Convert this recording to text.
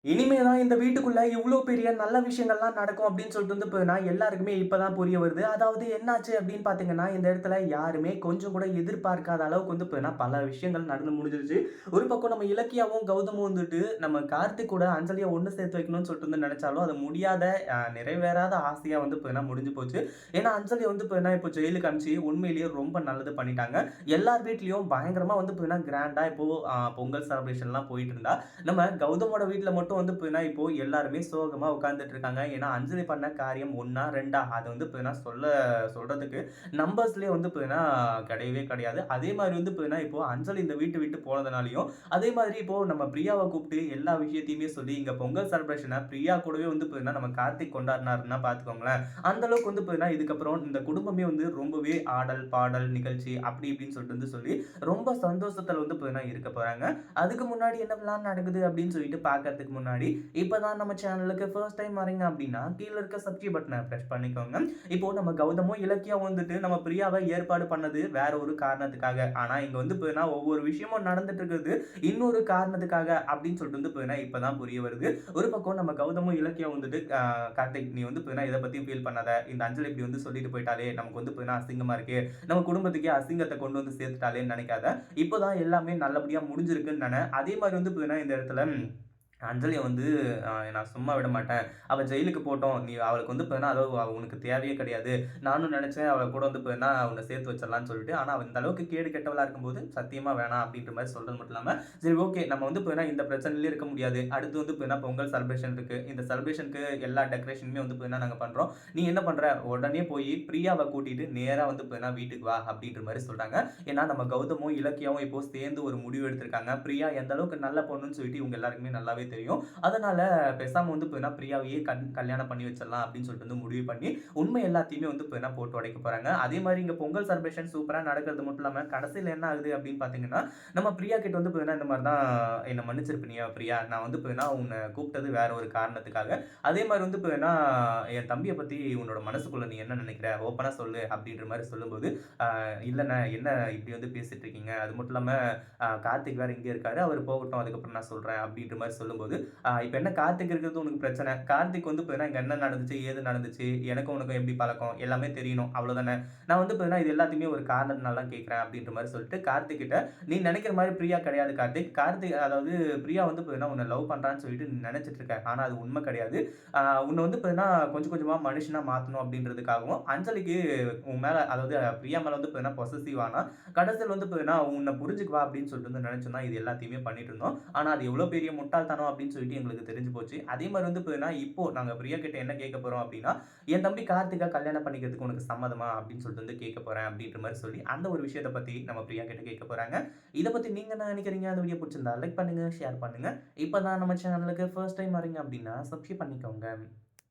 இனிமே தான் இந்த வீட்டுக்குள்ள இவ்ளோ பெரிய நல்ல விஷயங்கள்லாம் நடக்கும் அப்படின்னு சொல்லிட்டு வந்து இப்ப நான் எல்லாருக்குமே இப்பதான் புரிய வருது. அதாவது என்னாச்சு அப்படின்னு பார்த்தீங்கன்னா, இந்த இடத்துல யாருமே கொஞ்சம் கூட எதிர்பார்க்காத அளவுக்கு வந்து இப்ப பல விஷயங்கள் நடந்து முடிஞ்சிருச்சு. ஒரு பக்கம் நம்ம இலக்கியாவும், கௌதமும் வந்துட்டு நம்ம கார்த்திக் கூட அஞ்சலிய ஒண்ணு சேர்த்து வைக்கணும்னு சொல்லிட்டு வந்து நெனச்சாலும், அது முடியாத நிறைவேறாத ஆசையா வந்து இப்ப முடிஞ்சு போச்சு. ஏன்னா அஞ்சலி வந்து இப்போ ஜெயிலுக்கு அனுப்பிச்சு உண்மையிலேயே ரொம்ப நல்லது பண்ணிட்டாங்க. எல்லார் வீட்லயும் பயங்கரமா வந்து கிராண்டா இப்போ பொங்கல் செலிப்ரேஷன்லாம் போயிட்டு இருந்தா, நம்ம கௌதமோட வீட்ல மட்டும் வந்து இப்போ எல்லாருமே சோகமா உட்கார்ந்துட்டு இருக்காங்க. ஏன்னா, அஞ்சலி பண்ண காரியம் 1ஆ 2ஆ அது வந்து சொல்றதுக்கு நம்பர்ஸ்லயே வந்து கிடையவே கிடையாது. அதே மாரி வந்து இப்போ அஞ்சலி இந்த வீட்ட விட்டு போனதுனாலயும், அதே மாதிரி இப்போ நம்ம பிரியாவ கூப்பிட்டு எல்லா விஷயத்தையுமே சொல்லி, இங்க பொங்கல் செலிப்ரேஷன பிரியா கூடவே வந்து நம்ம கார்த்திக் கொண்டாடினாருன்னா பார்த்துக்கோங்களேன். அந்த அளவுக்கு வந்து இதுக்கப்புறம் இந்த குடும்பமே வந்து ரொம்பவே ஆடல், பாடல் நிகழ்ச்சி அப்படி இப்படின்னு சொல்லிட்டு சொல்லி ரொம்ப சந்தோஷத்துல வந்து இருக்க போறாங்க. அதுக்கு முன்னாடி என்னலாம் நடக்குது அப்படின்னு சொல்லிட்டு பார்க்கறதுக்கு முன்னாடி, இப்பதான் நம்ம சேனலுக்கு ஃபர்ஸ்ட் டைம் வரீங்க அப்படின்னா, கீழ இருக்க சப்ஸ்கிரைப் பட்டன பிரஸ் பண்ணிக்கோங்க. இப்போ நம்ம கௌதமும், இலக்கியாவும் வந்துட்டு நம்ம பிரியாவ ஏற்பாடு பண்ணது வேற ஒரு காரணத்துக்காக. ஆனா இங்க வந்து ஒவ்வொரு விஷயமும் நடந்துட்டு இருக்குது இன்னொரு காரணத்துக்காக அப்படின்னு சொல்லிட்டு வந்து இப்பதான் புரிய வருது. ஒரு பக்கம் நம்ம கௌதமும், இலக்கியாவும் வந்துட்டு கார்த்திக் நீ வந்து இத பத்தி ஃபீல் பண்ணாத. இந்த அஞ்சலி இப்படி வந்து சொல்லிட்டு போயிட்டாலே, நமக்கு வந்து அசிங்கமா இருக்கு. நம்ம குடும்பத்துக்கே அசிங்கத்த கொண்டு வந்து சேர்த்துட்டாளேன்னு நெனைக்காத. இப்பதான் எல்லாமே நல்லபடியா முடிஞ்சிருக்குன்னு அதே மாரி வந்து இந்த இடத்துல அஞ்சலிய வந்து நான் சும்மா விட மாட்டேன். அவ ஜெயிலுக்கு போட்டும். நீ அவளுக்கு வந்து அவ உனக்கு தேவையே கிடையாது. நானும் நெனச்சேன் அவ கூட வந்து உன்ன சேர்த்து வச்சிடலான்னு சொல்லிட்டு. ஆனா, அவ இந்த அளவுக்கு கேடு கெட்டவளா இருக்கும்போது, சத்தியமா வேணாம் அப்படின்ற மாரி சொல்றது மட்டும் இல்லாம, சரி ஓகே நம்ம வந்து இந்த பிரச்சனையிலே இருக்க முடியாது. அடுத்து வந்து பொங்கல் செலிப்ரேஷன் இருக்கு. இந்த செலிப்ரேஷனுக்கு எல்லா டெக்கரேஷனுமே வந்து நாங்க பண்றோம். நீ என்ன பண்ற? உடனே போய் பிரியாவ கூட்டிட்டு நேரா வந்து வீட்டுக்கு வா அப்படின்ற மாரி சொல்றாங்க. ஏன்னா, நம்ம கௌதமும், இலக்கியாவும் இப்போ சேர்ந்து ஒரு முடிவு எடுத்திருக்காங்க. பிரியா எந்த அளவுக்கு நல்ல பொண்ணுன்னு சொல்லிட்டு இவங்க எல்லாருக்குமே நல்லாவே தெரியும். அதனால பேசாம வந்து பிரியாவையே கல்யாணம் பண்ணி வச்சிடலாம் அப்படின்னு சொல்லிட்டு வந்து முடிவு பண்ணி, உண்மை எல்லாத்தையுமே வந்து போட்டு உடைக்க போறாங்க. அதே மாரி இங்க பொங்கல் செலிப்ரேஷன் சூப்பரா நடக்கிறது மட்டும் இல்லாம, கடைசியில என்ன ஆகுது அப்படின்னு பார்த்தீங்கன்னா, நம்ம பிரியா கிட்ட வந்து இந்த மாரி தான் என்ன மன்னிச்சிரு பிரியா. நான் வந்து உன்ன கூப்பிட்டது வேற ஒரு காரணத்துக்காக. அதே மாரி வந்து என் தம்பிய பத்தி உன்னோட மனசுக்குள்ள நீ என்ன நினைக்கிற? ஓப்பனா சொல்லு அப்படின்ற மாரி சொல்லும்போது, இல்லண்ணே என்ன இப்படி வந்து பேசிட்டு இருக்கீங்க? அது மட்டும் இல்லாம கார்த்திக் வேற இங்கே இருக்காரு. அவரு போகட்டும். அதுக்கப்புறம் நான் சொல்றேன் அப்படின்ற மாரி சொல்லும்போது, இப்ப என்ன கார்த்திக் இருக்கிறது உனக்கு பிரச்சனை. கார்த்திக் வந்து இங்க என்ன நடந்துச்சு? ஏது நடந்துச்சு? எனக்கும் உனக்கும் எப்படி பழக்கம்? எல்லாமே தெரியணும். அவ்வளோதானே. நான் வந்து இது எல்லாத்தையுமே ஒரு காரணத்தினால தான் கேட்கிறேன் அப்படின்ற மாரி சொல்லிட்டு கார்த்திக் கிட்ட, நீ நினைக்கிற மாரி பிரியா கிடையாது கார்த்திக். அதாவது பிரியா வந்து உன்ன லவ் பண்றான்னு சொல்லிட்டு நீ நினைச்சிட்டு இருக்க. ஆனா அது உண்மை கிடையாது. உன்ன வந்து கொஞ்சம் கொஞ்சமா மனுஷனா மாத்தணும் அப்படின்றதுக்காகவும், அஞ்சலிக்கு உன் மேல அதாவது பிரியா மேல வந்து பொசசிவ் ஆனா, கடைசியில வந்து உன்ன புரிஞ்சுக்குவா அப்படின்னு சொல்லிட்டு வந்து நினைச்சு தான் இது எல்லாத்தையுமே பண்ணிட்டு இருந்தோம். ஆனா அது எவ்வளவு பெரிய முட்டாள்தனம் அப்படின்னு சொல்லிட்டு எங்களுக்கு தெரிஞ்சு போச்சு. அதே மாரி வந்து இப்போ நாங்க பிரியா கிட்ட என்ன கேட்க போறோம் அப்படின்னா, என் தம்பி கார்த்திகா கல்யாணம் பண்ணிக்கிறதுக்கு உனக்கு சம்மதமா அப்படின்னு சொல்லிட்டு வந்து கேட்க போறேன் அப்படின்ற மாரி சொல்லி, அந்த ஒரு விஷயத்த பத்தி நம்ம பிரியா கிட்ட கேட்க போறாங்க. இத பத்தி நீங்க என்ன நினைக்கிறீங்க? அந்த வீடியோ புடிச்சிருந்தா லைக் பண்ணுங்க, ஷேர் பண்ணுங்க. இப்பதான் நம்ம சேனலுக்கு ஃபர்ஸ்ட் டைம் வரீங்க அப்படின்னா சப்ஸ்கிரைப் பண்ணிக்கோங்க.